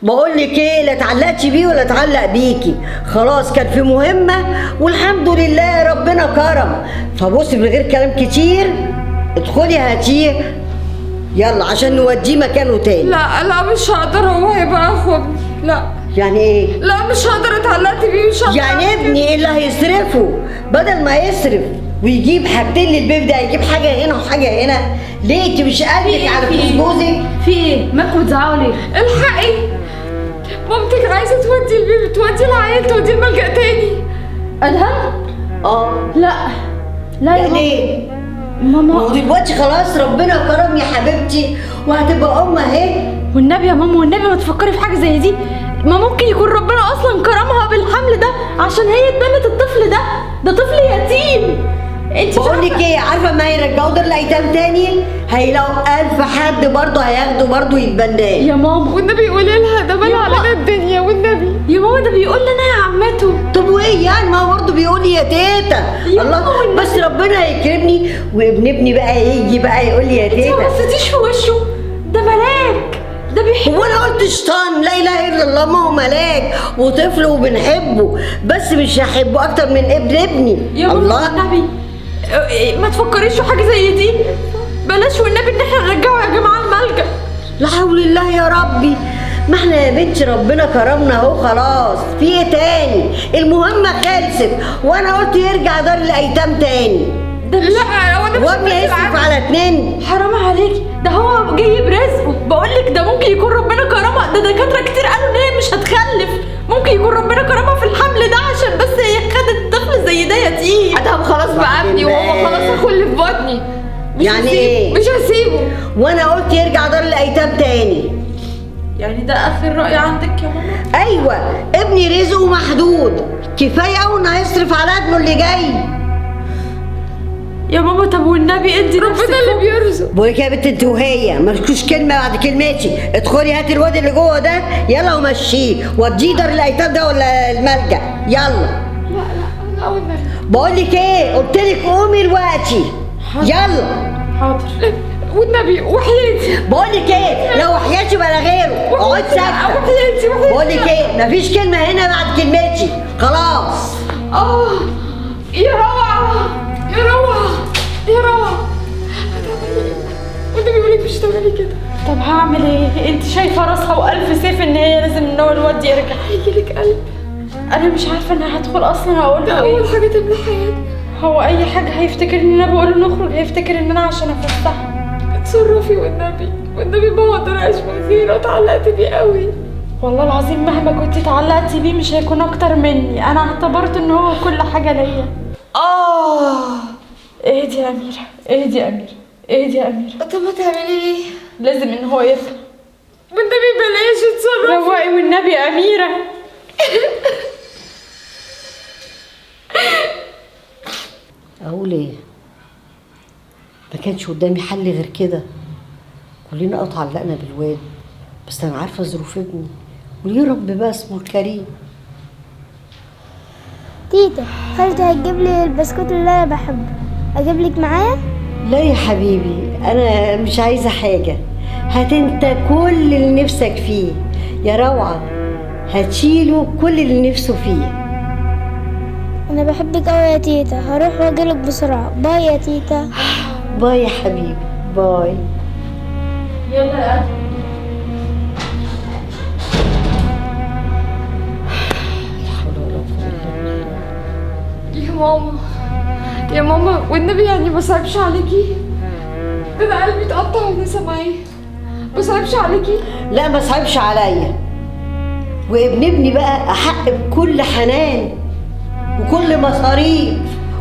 بقول لك ايه، لا اتعلقتش بيه ولا اتعلق بيكي، خلاص كان في مهمه والحمد لله ربنا كرم. فبصي من غير كلام كتير ادخلي هاتيه يلا عشان نوديه مكانه تاني. لا لا مش هقدر، هو هيبقى اخد. لا يعني ايه؟ لا مش هقدر، اتعلقت بيه مش هقدر. يعني ابني ايه اللي هيصرفه؟ بدل ما يصرف ويجيب حاجتين للبيبي ده هيجيب حاجه هنا وحاجه هنا. ليه انت مش قادرك على فلوس جوزك؟ في ايه؟ مالكوا بتزعقوا ليه؟ الحقي مامتك عايزه تودي البيبي، تودي العيال، تودي الملجأ تاني. ادهم؟ لا لا يا يعني ايه؟ ماما. ودلوقتي خلاص ربنا كرم يا حبيبتي وهتبقى ام اهي. والنبي يا ماما، والنبي ما تفكري في حاجه زي دي. ما ممكن يكون ربنا اصلا كرمها بالحمل ده عشان هي اتبنت الطفل ده طفل يتيم. انت بقول لك ايه، عارفه ما هيرجعوا دار الايتام تاني هيلاقوا 1000 حد برضه هياخدوا برضه يتبناه. يا ماما والنبي قولي لها ده بلا علينا الدنيا والنبي. يا ماما ده بيقول لنا يا عمته. طب وايه يعني، ما هو برضه بيقول لي يا تيتا. يا الله ماما بس ربنا يكرمني وابن ابني بقى يجي بقى يقول لي يا انت ما تيتا. بصيتيش في وشه، ده ملاك، ده بيحب. هو انا قلت شيطان؟ لا اله الا الله، ما هو ملاك وطفل وبنحبه، بس مش هحبه اكتر من ابن ابني. يا ماما الله والنبي ما تفكريش في حاجه زي دي، بلاش والنبي ان احنا نرجعه يا جماعه الملجأ. لا حول الله يا ربي، ما احنا يا بنتي ربنا كرمنا اهو خلاص، في ايه تاني؟ المهمة خلصت وانا قلت يرجع دار الايتام تاني. ده مش لا هو ده مش وابني هيصرف على 2. حرام عليكي، ده هو جاي برزقه. بقولك ده ممكن يكون ربنا كرمها، ده دكاتره كتير قالوا ان هي مش هتخلف. ممكن يكون ربنا كرمها في الحمل ده عشان بس هي خدت طفل زي ده يتيم. ادهم خلاص بقى ابني وهو خلاص اخو اللي في بطني. مش يعني هسيبه. ايه؟ مش هسيبه. وانا قلت يرجع دار الايتام تاني. يعني ده اخر رأي عندك يا ماما؟ ايوه ابني رزقه محدود، كفايه قوي انه هيصرف على ابنه اللي جاي. يا ماما طب والنبي انت ربنا اللي بيرزق. بقولك يا بنت انت وهي مالكوش كلمه بعد كلمتي، ادخلي هاتي الواد اللي جوه ده يلا ومشيه وديه دار الايتام ده ولا الملجأ يلا. لا والنبي. بقولك ايه، قلتلك قومي دلوقتي يلا. حاضر. والنبي وحياتي. بقولك ايه، لو حياتي بلا غيره اقعد ساكته. وحياتي بقولك ايه، مفيش كلمه هنا بعد كلمتي خلاص. يا روعة يا روعة يا روعة. والنبي بيقولك مش هتعملي كده. طب هعمل ايه؟ انت شايفه راسها والف سيف ان هي لازم ان هو الواد يرجع. هيجيلك قلب. انا مش عارفه ان هدخل اصلا اقول ده له اول ايه. حاجة تملى حياتي. هو اي حاجه هيفتكر ان انا بقول له نخرج، هيفتكر ان انا عشان افسحه. اتصرفي والنبي ما اقدر اعيش من غيره، اتعلقت بيه قوي. والله العظيم مهما كنت اتعلقتي بيه مش هيكون اكتر مني، انا اعتبرت ان هو كل حاجه ليا. اهدي يا اميره، اهدي يا اميره، اهدي يا اميره. طب هتعملي ايه؟ لازم ان هو يطلع. والنبي بلاش اتصرفي. روقي والنبي يا اميره. اقول ايه، ما كانش قدامي حل غير كده. كلنا اتعلقنا بالواد، بس انا عارفه ظروف ابني وليه رب بقى اسمه الكريم. تيتا خالتي هتجيب لي البسكوت اللي انا بحبه، اجيب لك معايا؟ لا يا حبيبي انا مش عايزه حاجه، هات انت كل اللي نفسك فيه يا روعه، هتشيله كل اللي نفسه فيه. انا بحبك قوي يا تيتا، هروح واجيلك بسرعه. باي يا تيتا. باي يا حبيبي باي. يلا يا ادم. يا ماما يا ماما والنبي يعني ما صعبش عليكي؟ ده انا قلبي اتقطع وانا سامعاه. ما صعبش عليكي؟ لا ما صعبش عليا، وابن ابني بقى احق بكل حنان وكل مصاريف،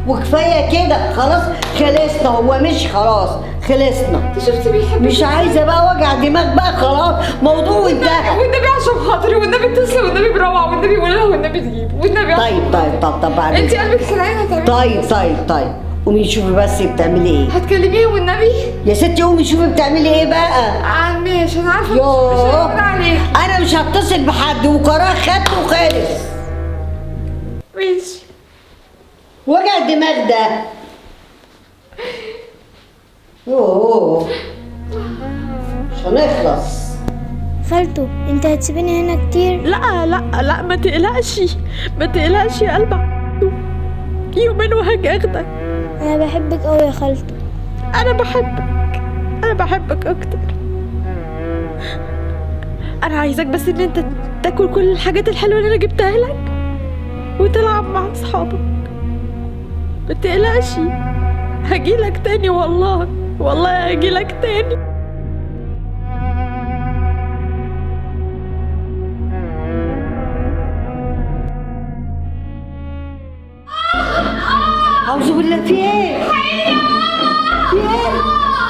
وكفايه كده خلاص خلصنا. هو مش خلاص خلصنا، انت شفتي بيحبك؟ مش عايزه بقى وجع دماغ بقى، خلاص موضوع انتهى. والنبي عشان خاطري والنبي اتصل والنبي بروعه والنبي قولي لها والنبي تجيب والنبي. طيب بعدين. انت قلبك خلاين هتعملي. طيب قومي شوفي بس بتعملي ايه. هتكلميه والنبي؟ يا ستي قومي شوفي بتعملي ايه بقى. ماشي انا عارفه. يوه. مش هقول عليك. انا مش هتصل بحد وقرار خدته وخالص. ماشي. وجع الدماغ ده يوه مش هنخلص. خالته انت هتسيبيني هنا كتير؟ لا لا لا، ما تقلقش ما تقلقش يا قلبي، يومين وهاجي اخدك. انا بحبك قوي يا خالته. انا بحبك اكتر. انا عايزك بس ان انت تاكل كل الحاجات الحلوه اللي انا جبتها لك وتلعب مع اصحابك، ما تقلقش، هجيلك تاني والله هجيلك تاني. أعوذ بالله. في ايه؟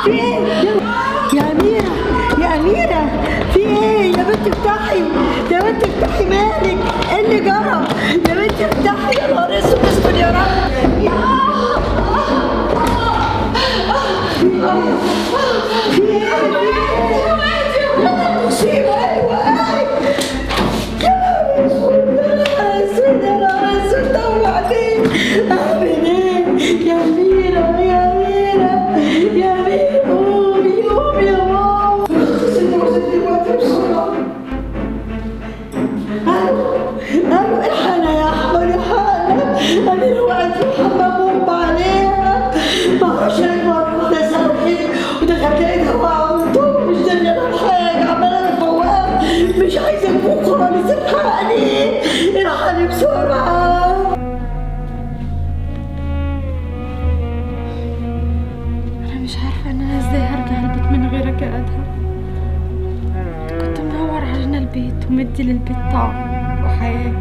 في ايه؟ يا أميرة يا أميرة، في ايه؟ يا بنت افتحي يا بنت افتحي، مالك؟ ايه اللي جرى؟ يا بنت افتحي، يا نهار اسود اسود يا رب. في ايه؟ مصيبة وقعت. يا نهار اسود يا نهار اسود، طب وبعدين اعمل ايه؟ يا أميرة يا أميرة يا أميرة، قومي قومي يا ماما. ست دلوقتي بسرعة. الو الحقنا يا احمد الحقنا، أميرة وقعت في الحمام وأغمى عليها، معرفش واحدة صرخت ودخلت لقيتها واقعة من طول، مش دارية أنا بحاجة، عمالة أفوقها مش عايزة أفوق خالص. الحقني بسرعة. انا مش عارفه ان انا ازاي هرجع البيت من غيرك يا ادهم. كنت منور علينا البيت ومدي للبيت طعم وحياه.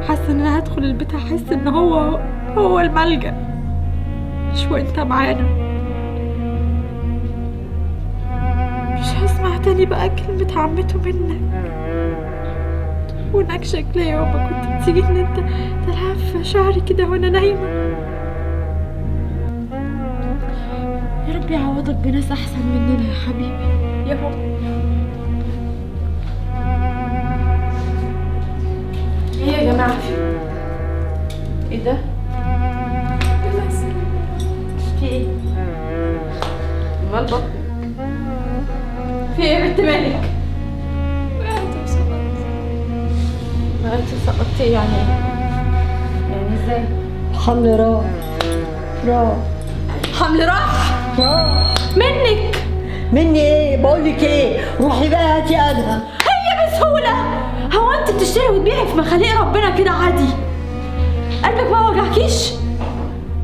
حاسه ان انا هدخل البيت هحس ان هو الملجأ، مش وانت معانا. مش هسمع تاني بقى كلمة عمته منك ونكشك ليا يوم ما كنت بتيجي ان انت تلعب في شعري كده وانا نايمة. يا رب يعوضك بناس احسن مننا يا حبيبي يا رب. ايه يا جماعة ايه ده؟ في ايه؟ مال بطنك؟ في ايه يا بنت مالك؟ وقعت وسقطت. وقعت وسقطتي يعني ايه؟ يعني ازاي؟ حمل راح حمل راح منك. مني ايه؟ بقولك ايه، روحي بقى هاتي ادهم. هي بسهولة؟ هو انت بتشتري وتبيعي في مخاليق ربنا كده عادي؟ قلبك ما وجعكيش؟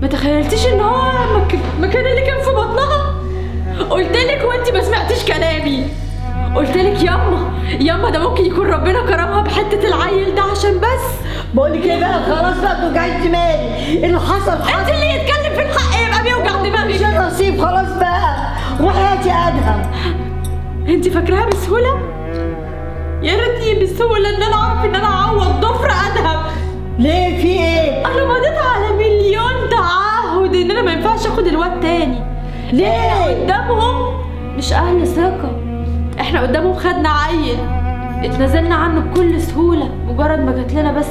ما تخيلتيش ان هو مكان اللي كان في بطنها؟ قلتلك وانت ما سمعتيش كلامي. قلتلك ياما ده ممكن يكون ربنا كرمها بحتة العيل ده عشان بس. بقولك ايه بقى، خلاص بقى توجعي دماغي، اللي حصل انت اللي يتكلم في الحق يبقى بيوجع مش دماغك. نصيب، خلاص بقى روحي هاتي ادهم. انت فاكراها بسهولة؟ يا ريتني بسهولة ان انا اعرف ان انا اعوض ضفر ادهم. ليه؟ في ايه؟ انا مضيت على مليون تعهد ان انا ما ينفعش اخد الواد تاني. ليه؟ قدامهم مش اهل ثقة، احنا قدامهم خدنا عيل اتنازلنا عنه بكل سهولة مجرد ما جات لنا بس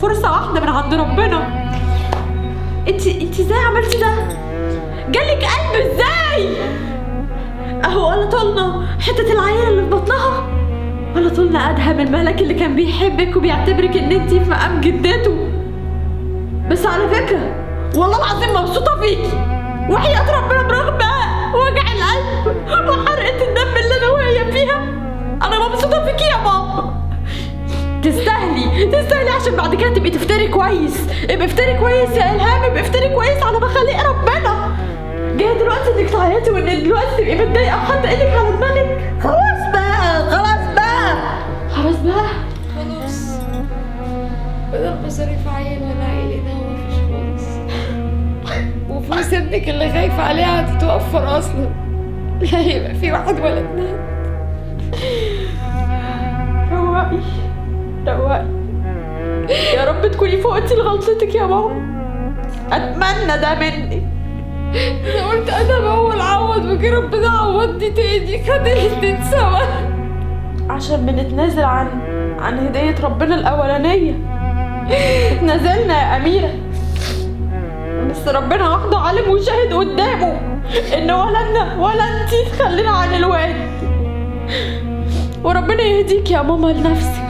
فرصة واحدة من عند ربنا. انت ازاي عملتي ده؟ جالك قلب ازاي؟ اهو قلطولنا حتة العيل اللي في بطنها، قلطولنا ادهم الملك اللي كان بيحبك وبيعتبرك ان انت في مقام جدته. بس على فكرة والله العظيم مبسوطة فيكي وحياة ربنا برغم وجع القلب وحرقة الدم اللي انا وهي فيها. انا مبسوطة فيكي يا ماما. تستاهلي عشان بعد كده تبقي تفتري كويس. ابقي افتري كويس يا الهام، ابقي افتري كويس على مخاليق ربنا. جايه دلوقتي انك تعيطي وان دلوقتي تبقي متضايقه وحاطه ايدك على دماغك. خلاص بقى خلاص بدل مصاريف عيل ولا عيلي ده مفيش خالص، وفلوس ابنك اللي خايفة عليها هتتوفر اصلا، لا هيبقى في واحد ولا اتنين. روقي يا رب تكوني فوقتي لغلطتك يا ماما، اتمنى ده منك. انا قلت انا هو العوض وجي ربنا عوضني تاني، خد الاتنين سوا عشان بنتنازل عن هدية ربنا الأولانية. اتنازلنا يا أميرة، بس ربنا وحده عالم وشاهد قدامه ان ولا انا ولا انتي تخلينا عن الواد. وربنا يهديك يا ماما لنفسك.